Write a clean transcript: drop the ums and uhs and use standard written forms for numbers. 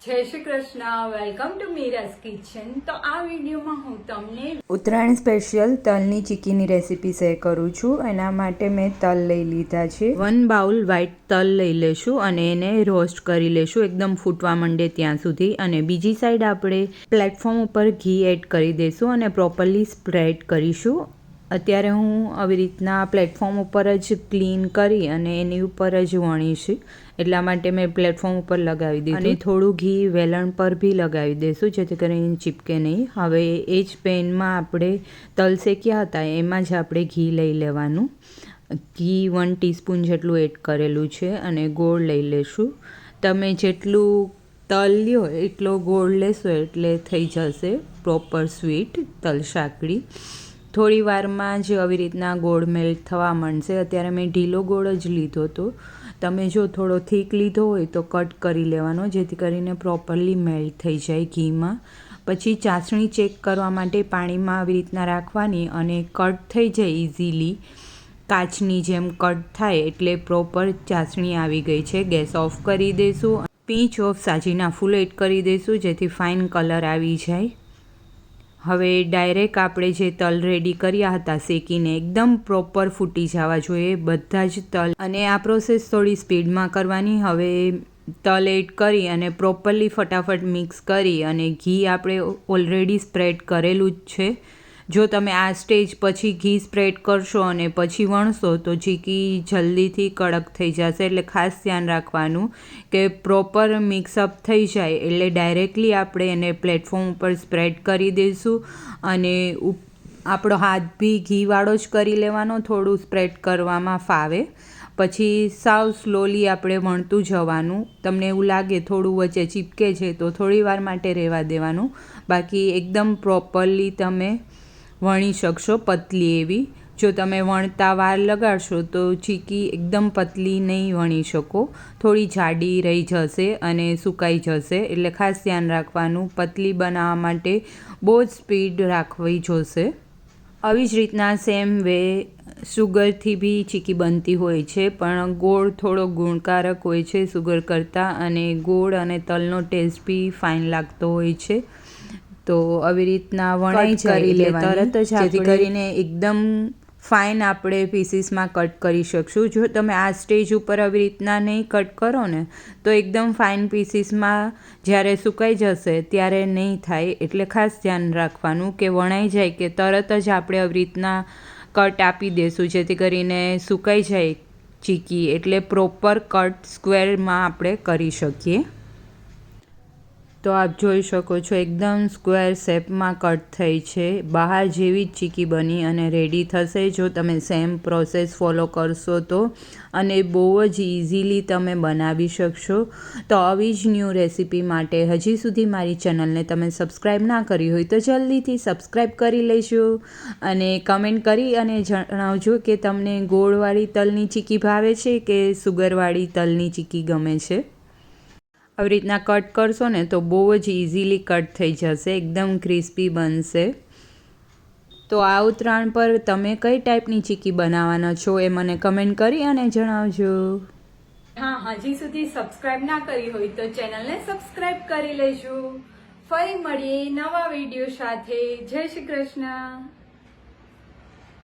જય Shri Krishna, welcome to Mira's kitchen. તો આ વિડીયોમાં હું તમને ઉત્તરાયણ સ્પેશિયલ તલની ચીકીની રેસીપી શેર કરું છું। એના માટે મેં તલ લઈ લીધા છે। 1 બાઉલ વ્હાઈટ તલ લઈ લેશું અને એને રોસ્ટ કરી લેશું એકદમ ફૂટવા માંડે ત્યાં સુધી। અને બીજી સાઈડ આપણે પ્લેટફોર્મ ઉપર ઘી એડ કરી દઈશું અને પ્રોપરલી સ્પ્રેડ કરીશું। અત્યારે હું આવી રીતના પ્લેટફોર્મ ઉપર જ ક્લીન કરી અને એની ઉપર જ વણીશ, એટલા માટે મેં પ્લેટફોર્મ ઉપર લગાવી દીધું અને થોડું ઘી વેલણ પર બી લગાવી દઈશું જેથી કરીને ચીપકે નહીં। હવે એ જ પેનમાં આપણે તલ શેક્યા હતા એમાં જ આપણે ઘી લઈ લેવાનું। ઘી 1 ટીસ્પૂન જેટલું એડ કરેલું છે અને ગોળ લઈ લેશું। તમે જેટલું તલ લ્યો એટલો ગોળ લેશો એટલે થઈ જશે પ્રોપર સ્વીટ તલ સાંકળી। થોડી વારમાં જ આવી રીતના ગોળ મેલ્ટ થવા માંડશે। અત્યારે મેં ઢીલો ગોળ જ લીધો હતો, તમે જો થોડો થીક લીધો હોય તો કટ કરી લેવાનો જેથી કરીને પ્રોપરલી મેલ્ટ થઈ જાય ઘીમાં। પછી ચાસણી ચેક કરવા માટે પાણીમાં આવી રીતના રાખવાની અને કટ થઈ જાય ઇઝીલી, કાચની જેમ કટ થાય એટલે પ્રોપર ચાસણી આવી ગઈ છે। ગેસ ઓફ કરી દઈશું। પીંચ ઓફ સાજીના ફૂલ એડ કરી દઈશું જેથી ફાઇન કલર આવી જાય। હવે ડાયરેક્ટ આપણે જે તલ રેડી કર્યા હતા શેકીને એકદમ પ્રોપર ફૂટી જવા જોઈએ બધા જ તલ, અને આ પ્રોસેસ થોડી સ્પીડમાં કરવાની। હવે તલ એડ કરી અને પ્રોપરલી ફટાફટ મિક્સ કરી અને ઘી આપણે ઓલરેડી સ્પ્રેડ કરેલું જ છે। જો તમે આ સ્ટેજ પછી ઘી સ્પ્રેડ કરશો અને પછી વણશો તો ચીકી જલ્દીથી કડક થઈ જશે, એટલે ખાસ ધ્યાન રાખવાનું કે પ્રોપર મિક્સઅપ થઈ જાય એટલે ડાયરેક્ટલી આપણે એને પ્લેટફોર્મ ઉપર સ્પ્રેડ કરી દઈશું અને આપણો હાથ બી ઘીવાળો જ કરી લેવાનો, થોડું સ્પ્રેડ કરવામાં ફાવે। પછી સાવ સ્લોલી આપણે વણતું જવાનું। તમને એવું લાગે થોડું વચ્ચે ચીપકે છે તો થોડી વાર માટે રહેવા દેવાનું, બાકી એકદમ પ્રોપરલી તમે વણી શકશો પતલી એવી। જો તમે વણતા વાર લગાડશો તો ચીકી એકદમ પતલી નહીં વણી શકો, થોડી જાડી રહી જશે અને સુકાઈ જશે, એટલે ખાસ ધ્યાન રાખવાનું। પતલી બનાવવા માટે બહુ જ સ્પીડ રાખવી જોશે। આવી જ રીતના સેમ વે સુગરથી બી ચીકી બનતી હોય છે, પણ ગોળ થોડો ગુણકારક હોય છે સુગર કરતાં, અને ગોળ અને તલનો ટેસ્ટ બી ફાઇન લાગતો હોય છે। તો આવી રીતના વણાઈ જાય એટલે તરત જ જેથી કરીને એકદમ ફાઇન આપણે પીસીસમાં કટ કરી શકશું। જો તમે આ સ્ટેજ ઉપર આવી રીતના નહીં કટ કરો ને તો એકદમ ફાઇન પીસીસમાં જ્યારે સુકાઈ જશે ત્યારે નહીં થાય, એટલે ખાસ ધ્યાન રાખવાનું કે વણાઈ જાય કે તરત જ આપણે આવી રીતના કટ આપી દઈશું જેથી કરીને સુકાઈ જાય ચીકી, એટલે પ્રોપર કટ સ્ક્વેરમાં આપણે કરી શકીએ। તો આપ જોઈ શકો છો એકદમ સ્ક્વેર શેપમાં કટ થઈ છે, બહાર જેવી જ ચીકી બની અને રેડી થશે જો તમે સેમ પ્રોસેસ ફોલો કરશો તો, અને બહુ જ ઇઝીલી તમે બનાવી શકશો। તો આવી જ ન્યૂ રેસીપી માટે હજી સુધી મારી ચેનલને તમે સબસ્ક્રાઈબ ના કરી હોય તો જલ્દીથી સબસ્ક્રાઈબ કરી લેજો અને કમેન્ટ કરી અને જણાવજો કે તમને ગોળવાળી તલની ચીકી ભાવે છે કે સુગરવાળી તલની ચીકી ગમે છે। આવી રીતના કટ કરશો ને તો બહુ જ ઇઝીલી કટ થઈ જશે, એકદમ ક્રિસ્પી બનશે। તો આ ઉત્તરાયણ પર તમે કઈ ટાઈપની ચીકી બનાવવાના છો એ મને કમેન્ટ કરી અને જણાવજો। હા, હજી સુધી સબસ્ક્રાઇબ ના કરી હોય તો ચેનલને સબસ્ક્રાઇબ કરી લેજો। ફરી મળીએ નવા વિડીયો સાથે। જય શ્રી કૃષ્ણ।